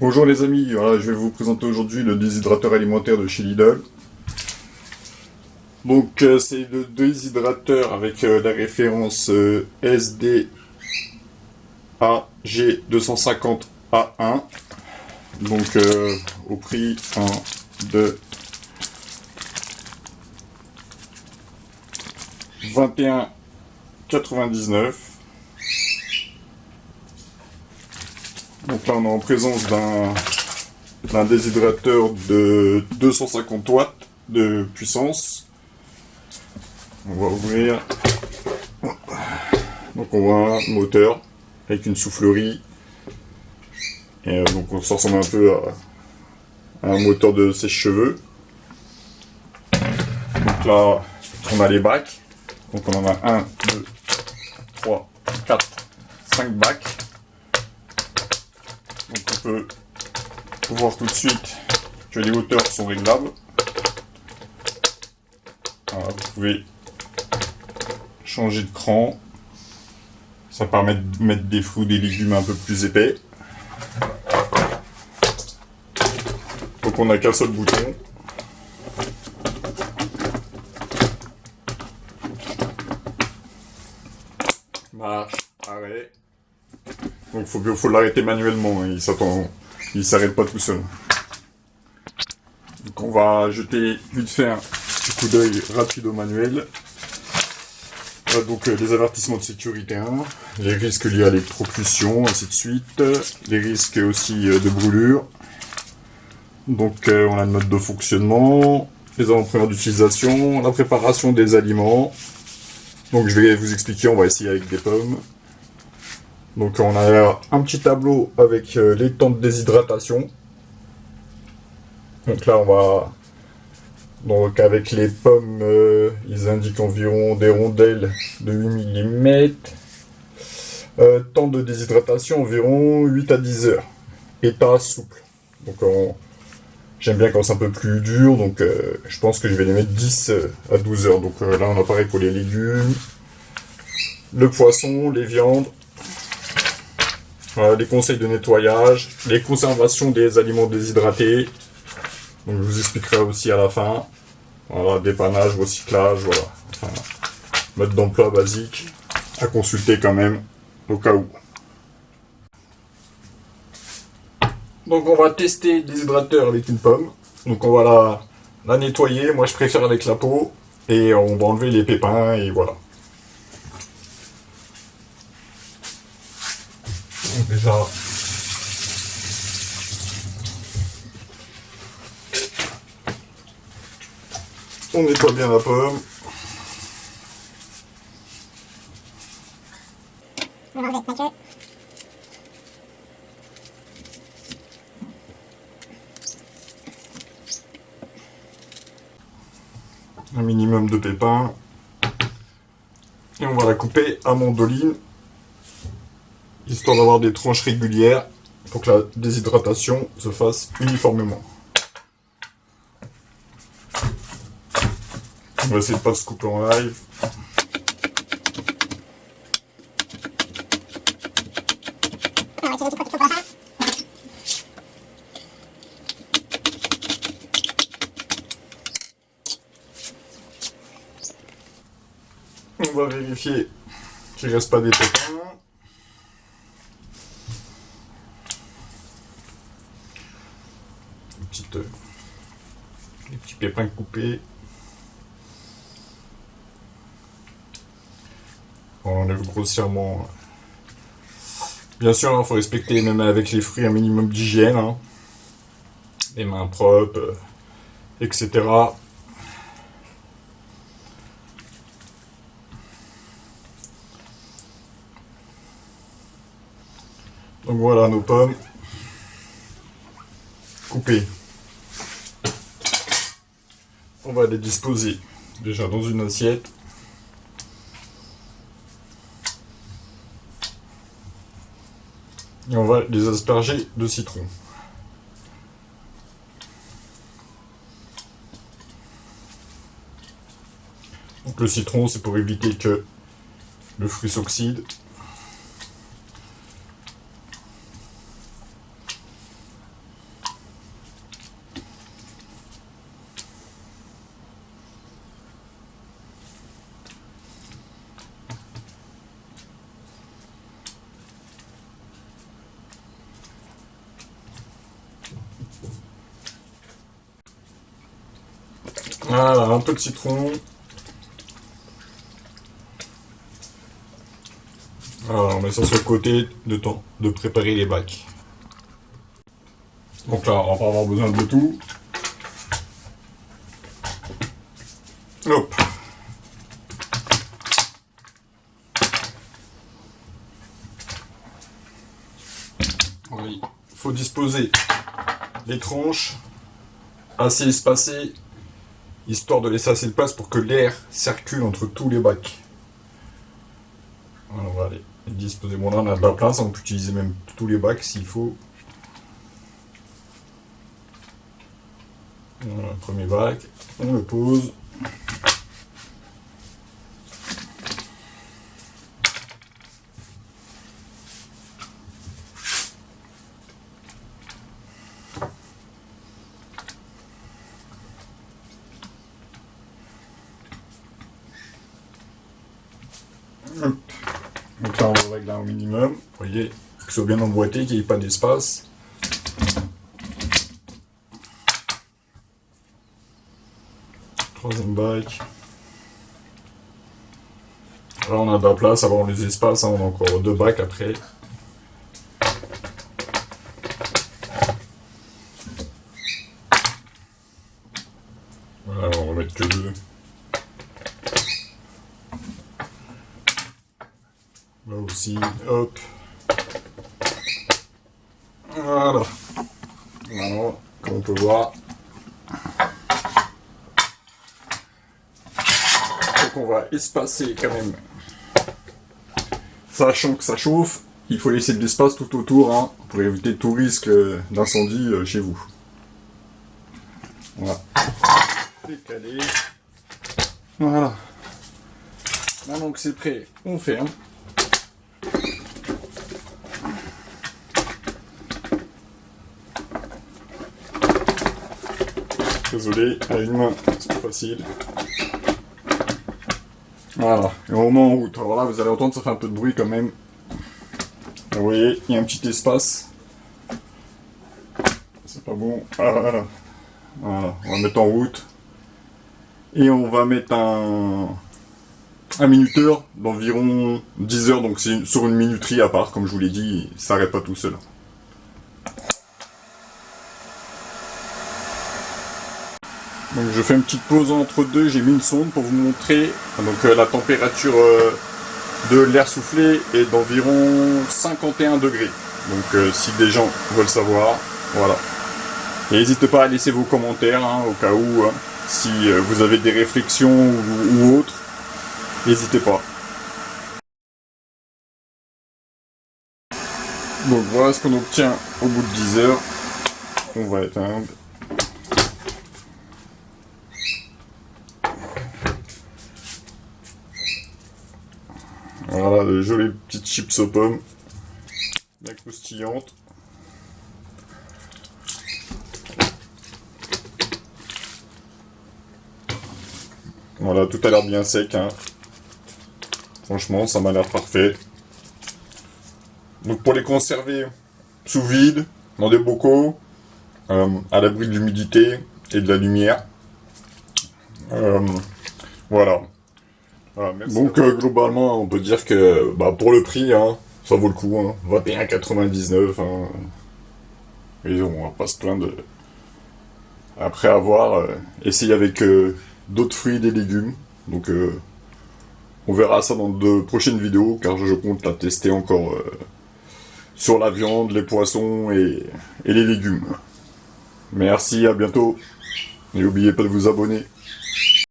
Bonjour les amis, voilà, je vais vous présenter aujourd'hui le déshydrateur alimentaire de chez Lidl. Donc c'est le déshydrateur avec la référence SDAG250A1. Donc au prix de 21,99. Donc là on est en présence d'un déshydrateur de 250 watts de puissance. On va ouvrir. Donc on voit un moteur avec une soufflerie. Et donc ça ressemble un peu à un moteur de sèche-cheveux. Donc là on a les bacs. Donc on en a 1, 2, 3, 4, 5 bacs. Donc on peut voir tout de suite que les hauteurs sont réglables. Voilà, vous pouvez changer de cran. Ça permet de mettre des fruits, des légumes un peu plus épais. Donc on n'a qu'un seul bouton. Marche, arrêt. Donc faut l'arrêter manuellement, il s'arrête pas tout seul. Donc on va jeter vite fait un petit coup d'œil rapide au manuel. Donc les avertissements de sécurité 1, les risques liés à l'électrocution, ainsi de suite, les risques aussi de brûlure. Donc on a le mode de fonctionnement, les avant-premières d'utilisation, la préparation des aliments. Donc je vais vous expliquer, on va essayer avec des pommes. Donc on a un petit tableau avec les temps de déshydratation. Donc là on va... Donc avec les pommes, ils indiquent environ des rondelles de 8 mm. Temps de déshydratation environ 8 à 10 heures. État souple. Donc j'aime bien quand c'est un peu plus dur, donc je pense que je vais les mettre 10 à 12 heures. Donc là on a pareil pour les légumes, le poisson, les viandes. Les conseils de nettoyage, les conservations des aliments déshydratés. Donc je vous expliquerai aussi à la fin. Voilà, dépannage, recyclage, voilà. Enfin, mode d'emploi basique à consulter quand même au cas où. Donc on va tester le déshydrateur avec une pomme. Donc on va la nettoyer, moi je préfère avec la peau. Et on va enlever les pépins et voilà. Donc déjà... on nettoie bien la pomme. On va enlever la queue. Un minimum de pépins. Et on va la couper à mandoline, histoire d'avoir des tranches régulières pour que la déshydratation se fasse uniformément. On va essayer de pas se couper en live. On va vérifier qu'il ne reste pas des pépins. Les petits pépins coupés. On enlève grossièrement. Bien sûr, il faut respecter, même avec les fruits, un minimum d'hygiène. Hein. Les mains propres, etc. Donc voilà nos pommes coupées. On va les disposer déjà dans une assiette. Et on va les asperger de citron. Donc le citron, c'est pour éviter que le fruit s'oxyde. Voilà, un peu de citron. Voilà, on met ça sur le côté, de temps de préparer les bacs. Donc là, on va pas avoir besoin de tout. Hop. Oui, il faut disposer les tranches assez espacées, histoire de laisser assez de place pour que l'air circule entre tous les bacs. Voilà, on va aller disposer. Bon, là on a de la place, on peut utiliser même tous les bacs s'il faut. Voilà, premier bac, on le pose. Hop. Donc là on va régler au minimum. Vous voyez, que ce soit bien emboîté, qu'il n'y ait pas d'espace. Troisième bac. Là on a de la place, avant les espaces, hein, on a encore deux bacs après. Voilà, on va mettre que deux. Là aussi, hop. Voilà. Maintenant, comme on peut voir. Donc on va espacer quand même. Sachant que ça chauffe, il faut laisser de l'espace tout autour, hein, pour éviter tout risque d'incendie chez vous. Voilà. Décaler. Voilà. Maintenant que c'est prêt, on ferme. Désolé, à une main, c'est pas facile. Voilà, et on met en route. Alors là, vous allez entendre, ça fait un peu de bruit quand même. Vous voyez, il y a un petit espace. C'est pas bon. Ah, voilà. Voilà, on va mettre en route. Et on va mettre un minuteur d'environ 10 heures. Donc c'est sur une minuterie à part, comme je vous l'ai dit, il s'arrête pas tout seul. Donc je fais une petite pause entre deux, j'ai mis une sonde pour vous montrer. Donc la température de l'air soufflé est d'environ 51 degrés. Donc si des gens veulent savoir, voilà. Et n'hésitez pas à laisser vos commentaires, hein, au cas où, hein, si vous avez des réflexions ou autres, n'hésitez pas. Donc voilà ce qu'on obtient au bout de 10 heures. On va éteindre. Voilà, de jolies petites chips aux pommes, bien croustillantes. Voilà, tout a l'air bien sec, hein. Franchement, ça m'a l'air parfait. Donc pour les conserver sous vide, dans des bocaux, à l'abri de l'humidité et de la lumière. Voilà. Voilà, donc globalement, on peut dire que bah, pour le prix, hein, ça vaut le coup. Hein, 21,99. Hein, mais on va pas se plaindre. Après avoir essayé avec d'autres fruits et des légumes. Donc on verra ça dans de prochaines vidéos, car je compte la tester encore sur la viande, les poissons et les légumes. Merci, à bientôt. Et n'oubliez pas de vous abonner.